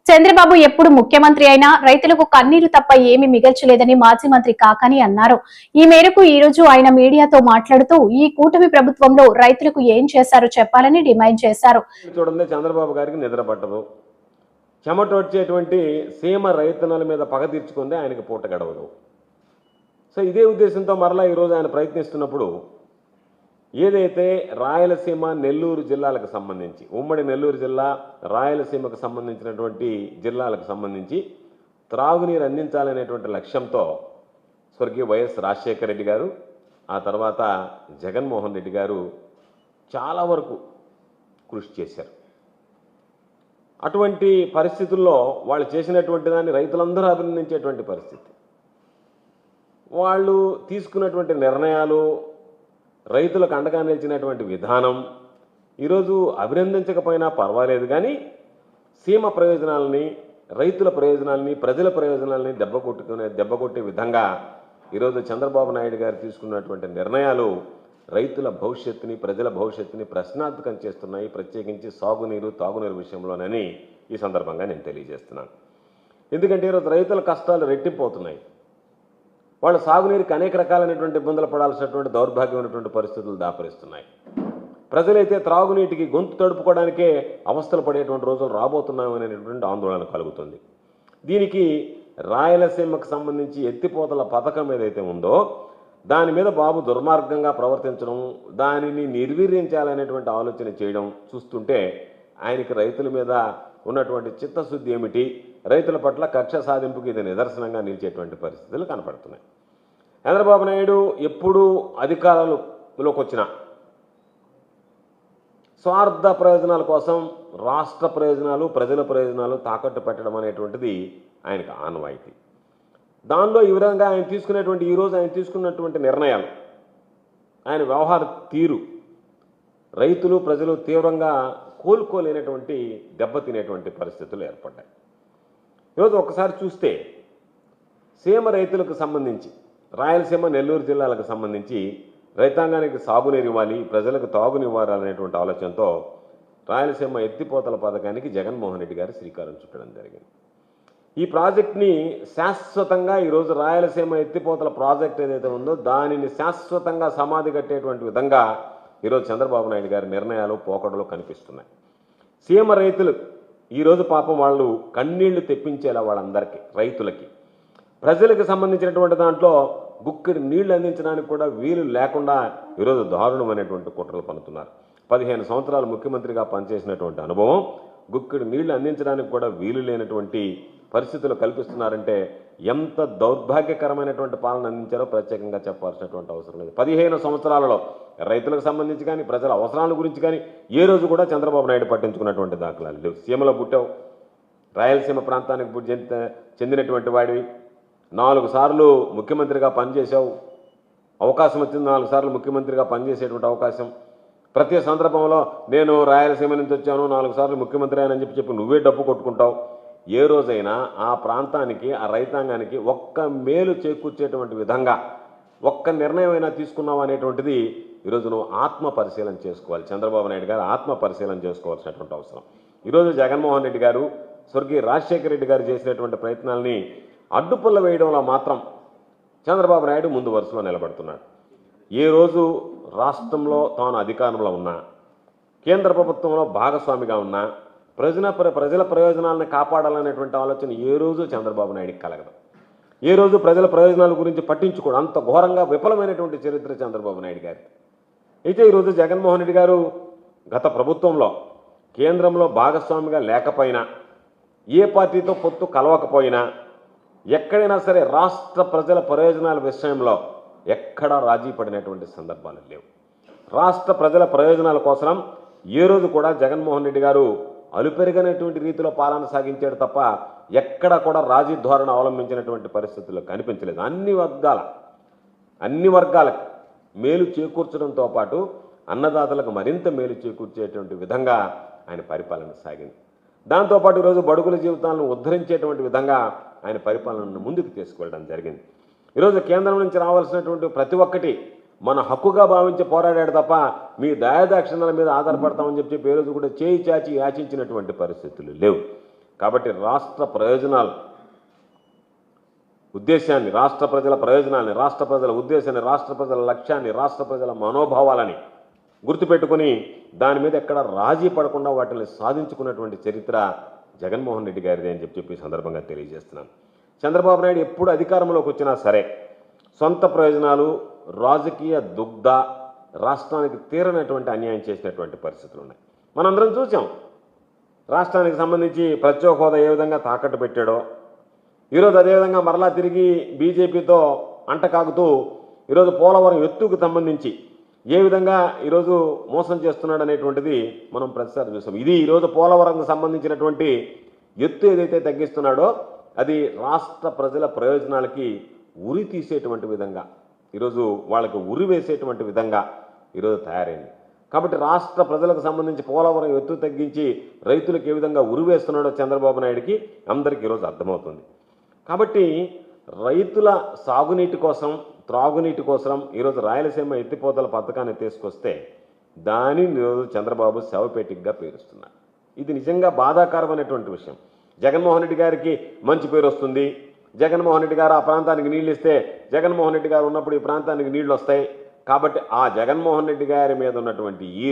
చంద్రబాబు ఎప్పుడు ముఖ్యమంత్రి అయినా రైతులకు కన్నీరు తప్ప ఏమీ మిగల్చలేదని మాజీ మంత్రి కాకాని అన్నారు. ఈ మేరకు ఈ రోజు ఆయన మీడియాతో మాట్లాడుతూ ఈ కూటమి ప్రభుత్వంలో రైతులకు ఏం చేశారో చెప్పాలని డిమాండ్ చేశారు. చూడండి, చంద్రబాబు గారికి నిద్ర పట్టదు. చెమట వచ్చేటువంటి సీమ రైతన్నల మీద పగ తీర్చుకుందే ఆయనకి పూట గడవదు. సో ఇదే ఉద్దేశంతో మరలా ఈరోజు ఆయన ప్రయత్నిస్తున్నప్పుడు ఏదైతే రాయలసీమ నెల్లూరు జిల్లాలకు సంబంధించి ఉమ్మడి నెల్లూరు జిల్లా రాయలసీమకు సంబంధించినటువంటి జిల్లాలకు సంబంధించి త్రాగునీరు అందించాలనేటువంటి లక్ష్యంతో స్వర్గీయ వైఎస్ రాజశేఖర రెడ్డి గారు ఆ తర్వాత జగన్మోహన్ రెడ్డి గారు చాలా వరకు కృషి చేశారు. అటువంటి పరిస్థితుల్లో వాళ్ళు చేసినటువంటి దాన్ని రైతులందరూ అభినందించేటువంటి పరిస్థితి. వాళ్ళు తీసుకున్నటువంటి నిర్ణయాలు, రైతులకు అండగా నిలిచినటువంటి విధానం ఈరోజు అభినందించకపోయినా పర్వాలేదు, కానీ సీమ ప్రయోజనాలని, రైతుల ప్రయోజనాలని, ప్రజల ప్రయోజనాలని దెబ్బకొట్టే విధంగా ఈరోజు చంద్రబాబు నాయుడు గారు తీసుకున్నటువంటి నిర్ణయాలు రైతుల భవిష్యత్తుని, ప్రజల భవిష్యత్తుని ప్రశ్నార్థకం చేస్తున్నాయి, ప్రత్యేకించి సాగునీరు, తాగునీరు విషయంలోనని ఈ సందర్భంగా నేను తెలియజేస్తున్నాను. ఎందుకంటే ఈరోజు రైతుల కష్టాలు రెట్టింపోతున్నాయి. వాళ్ళు సాగునీరుకి అనేక రకాలైనటువంటి ఇబ్బందులు పడాల్సినటువంటి దౌర్భాగ్యమైనటువంటి పరిస్థితులు దాపరిస్తున్నాయి. ప్రజలైతే త్రాగునీటికి గొంతు తడుపుకోవడానికే అవస్థలు పడేటువంటి రోజులు రాబోతున్నాయనేటువంటి ఆందోళన కలుగుతుంది. దీనికి రాయలసీమకు సంబంధించి ఎత్తిపోతల పథకం ఏదైతే ఉందో దాని మీద బాబు దుర్మార్గంగా ప్రవర్తించడం, దానిని నిర్వీర్యించాలనేటువంటి ఆలోచన చేయడం చూస్తుంటే ఆయనకి రైతుల మీద ఉన్నటువంటి చిత్తశుద్ధి ఏమిటి, రైతుల పట్ల కక్ష సాధింపుకి ఇది నిదర్శనంగా నిలిచేటువంటి పరిస్థితులు కనపడుతున్నాయి. చంద్రబాబు నాయుడు ఎప్పుడు అధికారంలోకి వచ్చినా స్వార్థ ప్రయోజనాల కోసం రాష్ట్ర ప్రయోజనాలు, ప్రజల ప్రయోజనాలు తాకట్టు పెట్టడం అనేటువంటిది ఆయనకు ఆనవాయితీ. దానిలో ఈ విధంగా ఈరోజు ఆయన తీసుకున్నటువంటి నిర్ణయాలు, ఆయన వ్యవహార తీరు రైతులు, ప్రజలు తీవ్రంగా కోలుకోలేనటువంటి దెబ్బతినేటువంటి పరిస్థితులు ఏర్పడ్డాయి. ఈరోజు ఒకసారి చూస్తే సీమ రైతులకు సంబంధించి రాయలసీమ, నెల్లూరు జిల్లాలకు సంబంధించి రైతాంగానికి సాగునీరు ఇవ్వాలి, ప్రజలకు తాగునివ్వాలనేటువంటి ఆలోచనతో రాయలసీమ ఎత్తిపోతల పథకానికి జగన్మోహన్ రెడ్డి గారు శ్రీకారం చుట్టడం జరిగింది. ఈ ప్రాజెక్ట్ని శాశ్వతంగా ఈరోజు రాయలసీమ ఎత్తిపోతల ప్రాజెక్ట్ ఏదైతే ఉందో దానిని శాశ్వతంగా సమాధి కట్టేటువంటి విధంగా ఈరోజు చంద్రబాబు నాయుడు గారి నిర్ణయాలు, పోకడలు కనిపిస్తున్నాయి. సీమ రైతులు ఈరోజు పాపం వాళ్ళు కన్నీళ్లు తెప్పించేలా వాళ్ళందరికీ, రైతులకి, ప్రజలకు సంబంధించినటువంటి దాంట్లో గుక్కిడి నీళ్లు అందించడానికి కూడా వీలు లేకుండా ఈరోజు దారుణమైనటువంటి కుట్రలు పన్నుతున్నారు. 15 సంవత్సరాలు ముఖ్యమంత్రిగా పనిచేసినటువంటి అనుభవం, గుక్కిడి నీళ్లు అందించడానికి కూడా వీలు లేనటువంటి పరిస్థితులు కల్పిస్తున్నారంటే ఎంత దౌర్భాగ్యకరమైనటువంటి పాలన అందించారో ప్రత్యేకంగా చెప్పాల్సినటువంటి అవసరం లేదు. 15 సంవత్సరాలలో రైతులకు సంబంధించి కానీ, ప్రజల అవసరాల గురించి కానీ ఏ రోజు కూడా చంద్రబాబు నాయుడు పట్టించుకున్నటువంటి దాఖలాలు లేవు. సీమలో పుట్టావు, రాయలసీమ ప్రాంతానికి చెందినటువంటి వాడివి, 4 సార్లు ముఖ్యమంత్రిగా పనిచేశావు, అవకాశం వచ్చింది 4 సార్లు ముఖ్యమంత్రిగా పనిచేసేటువంటి అవకాశం. ప్రతి సందర్భంలో నేను రాయలసీమ నుంచి వచ్చాను, 4 సార్లు ముఖ్యమంత్రి అని చెప్పి నువ్వే డబ్బు కొట్టుకుంటావు. ఏ రోజైనా ఆ ప్రాంతానికి, ఆ రైతాంగానికి ఒక్క మేలు చేకూర్చేటువంటి విధంగా ఒక్క నిర్ణయం అయినా తీసుకున్నావు అనేటువంటిది ఈరోజు నువ్వు ఆత్మ పరిశీలన చేసుకోవాలి. చంద్రబాబు నాయుడు గారు ఆత్మ పరిశీలన చేసుకోవాల్సినటువంటి అవసరం. ఈరోజు జగన్మోహన్ రెడ్డి గారు, స్వర్గీయ రాజశేఖర రెడ్డి గారు చేసినటువంటి ప్రయత్నాల్ని అడ్డుపుల్ల వేయడంలో మాత్రం చంద్రబాబు నాయుడు ముందు వరుసలో నిలబడుతున్నాడు. ఏ రోజు రాష్ట్రంలో తాను అధికారంలో ఉన్నా, కేంద్ర ప్రభుత్వంలో భాగస్వామిగా ఉన్నా, ప్రజల ప్రయోజనాలను కాపాడాలనేటువంటి ఆలోచన ఏ రోజు చంద్రబాబు నాయుడికి కలగదు. ఏ రోజు ప్రజల ప్రయోజనాల గురించి పట్టించుకోడు. అంత ఘోరంగా విఫలమైనటువంటి చరిత్ర చంద్రబాబు నాయుడు గారి. అయితే ఈరోజు జగన్మోహన్ రెడ్డి గారు గత ప్రభుత్వంలో కేంద్రంలో భాగస్వామిగా లేకపోయినా, ఏ పార్టీతో పొత్తు కలవకపోయినా, ఎక్కడైనా సరే రాష్ట్ర ప్రజల ప్రయోజనాల విషయంలో ఎక్కడా రాజీ పడినటువంటి సందర్భాలు లేవు. రాష్ట్ర ప్రజల ప్రయోజనాల కోసం ఏ రోజు కూడా జగన్మోహన్ రెడ్డి గారు అలుపెరగనటువంటి రీతిలో పాలన సాగించాడు తప్ప ఎక్కడ కూడా రాజీ ధోరణి అవలంబించినటువంటి పరిస్థితుల్లో కనిపించలేదు. అన్ని వర్గాలకు మేలు చేకూర్చడంతో పాటు అన్నదాతలకు మరింత మేలు చేకూర్చేటువంటి విధంగా ఆయన పరిపాలన సాగింది. దాంతోపాటు ఈరోజు బడుగుల జీవితాలను ఉద్ధరించేటువంటి విధంగా ఆయన పరిపాలనను ముందుకు తీసుకువెళ్ళడం జరిగింది. ఈరోజు కేంద్రం నుంచి రావాల్సినటువంటి ప్రతి ఒక్కటి మన హక్కుగా భావించి పోరాడాడు తప్ప మీ దయాదాక్షిణ్యాల మీద ఆధారపడతామని చెప్పి ఏ రోజు కూడా చేయి చాచి యాచించినటువంటి పరిస్థితులు లేవు. కాబట్టి రాష్ట్ర ప్రయోజనాలు ఉద్దేశాన్ని, రాష్ట్ర ప్రజల ప్రయోజనాన్ని, రాష్ట్ర ప్రజల ఉద్దేశాన్ని, రాష్ట్ర ప్రజల లక్ష్యాన్ని, రాష్ట్ర ప్రజల మనోభావాలని గుర్తుపెట్టుకుని దాని మీద ఎక్కడ రాజీ పడకుండా వాటిని సాధించుకున్నటువంటి చరిత్ర జగన్మోహన్ రెడ్డి గారిదే అని చెప్పి ఈ సందర్భంగా తెలియజేస్తున్నాను. చంద్రబాబు నాయుడు ఎప్పుడు అధికారంలోకి వచ్చినా సరే సొంత ప్రయోజనాలు, రాజకీయ దుగ్ధ రాష్ట్రానికి తీరనటువంటి అన్యాయం చేసినటువంటి పరిస్థితులు ఉన్నాయి. మనందరం చూసాం. రాష్ట్రానికి సంబంధించి ప్రత్యేక హోదా ఏ విధంగా తాకట్టు పెట్టాడో, ఈరోజు అదేవిధంగా మరలా తిరిగి బీజేపీతో అంటకాగుతూ ఈరోజు పోలవరం ఎత్తుకు సంబంధించి ఏ విధంగా ఈరోజు మోసం చేస్తున్నాడు అనేటువంటిది మనం ప్రతిసారి చూసాం. ఇది ఈరోజు పోలవరంకు సంబంధించినటువంటి ఎత్తు ఏదైతే తగ్గిస్తున్నాడో అది రాష్ట్ర ప్రజల ప్రయోజనాలకి ఉరి తీసేటువంటి విధంగా, ఈరోజు వాళ్ళకి ఉరి వేసేటువంటి విధంగా ఈరోజు తయారైంది. కాబట్టి రాష్ట్ర ప్రజలకు సంబంధించి పోలవరం ఎత్తు తగ్గించి రైతులకు ఏ విధంగా ఉరి వేస్తున్నాడో చంద్రబాబు నాయుడికి అందరికీ ఈరోజు అర్థమవుతుంది. కాబట్టి రైతుల సాగునీటి కోసం, త్రాగునీటి కోసం ఈరోజు రాయలసీమ ఎత్తిపోతల పథకాన్ని తీసుకొస్తే దానిని ఈరోజు చంద్రబాబు శవపేటికగా పేరుస్తున్నారు. ఇది నిజంగా బాధాకరమైనటువంటి విషయం. జగన్మోహన్ రెడ్డి గారికి మంచి పేరు వస్తుంది. జగన్మోహన్ రెడ్డి గారు ఆ ప్రాంతానికి నీళ్ళు ఇస్తే జగన్మోహన్ రెడ్డి గారు ఉన్నప్పుడు ఈ ప్రాంతానికి నీళ్లు వస్తాయి. కాబట్టి ఆ జగన్మోహన్ రెడ్డి గారి మీద ఉన్నటువంటి ఈ